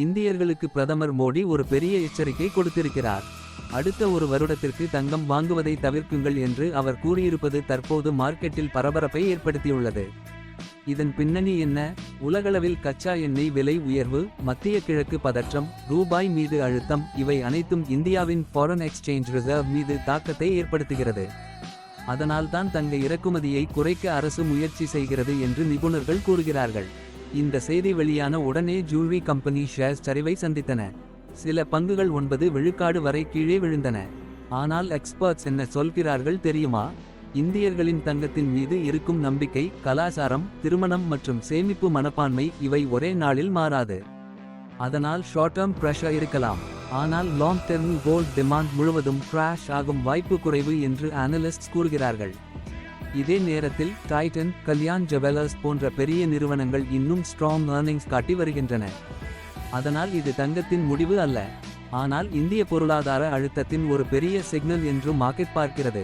இந்தியர்களுக்கு பிரதமர் மோடி ஒரு பெரிய எச்சரிக்கை கொடுத்திருக்கிறார். அடுத்த ஒரு வருடத்திற்கு தங்கம் வாங்குவதை தவிர்க்குங்கள் என்று அவர் கூறியிருப்பது தற்போது மார்க்கெட்டில் பரபரப்பை ஏற்படுத்தியுள்ளது. இதன் பின்னணி என்ன? உலகளவில் கச்சா எண்ணெய் விலை உயர்வு, மத்திய கிழக்கு பதற்றம், ரூபாய் மீது அழுத்தம், இவை அனைத்தும் இந்தியாவின் ஃபாரின் எக்ஸ்சேஞ்ச் ரிசர்வ் மீது தாக்கத்தை ஏற்படுத்துகிறது. அதனால்தான் தங்க இறக்குமதியை குறைக்க அரசு முயற்சி செய்கிறது என்று நிபுணர்கள் கூறுகிறார்கள். இந்த செய்தி வெளியான உடனே ஜூவல்லரி கம்பெனி ஷேர்ஸ் சரிவை சந்தித்தன. சில பங்குகள் 9 விழுக்காடு வரை கீழே விழுந்தன. ஆனால் எக்ஸ்பர்ட்ஸ் என்ன சொல்கிறார்கள் தெரியுமா? இந்தியர்களின் தங்கத்தின் மீது இருக்கும் நம்பிக்கை, கலாச்சாரம், திருமணம் மற்றும் சேமிப்பு மனப்பான்மை இவை ஒரே நாளில் மாறாது. அதனால் ஷார்ட் டேர்ம் பிரஷர் இருக்கலாம். ஆனால் லாங் டெர்ம் கோல்ட் டிமாண்ட் முழுவதும் கிராஷ் ஆகும் வாய்ப்பு குறைவு என்று அனலிஸ்ட்ஸ் கூறுகிறார்கள். இதே நேரத்தில் டைட்டன், கல்யாண் ஜுவல்லர்ஸ் போன்ற பெரிய நிறுவனங்கள் இன்னும் ஸ்ட்ராங் ஏர்னிங்ஸ் காட்டி வருகின்றன. அதனால் இது தங்கத்தின் முடிவு அல்ல, ஆனால் இந்திய பொருளாதார அழுத்தத்தின் ஒரு பெரிய சிக்னல் என்று மார்க்கெட் பார்க்கிறது.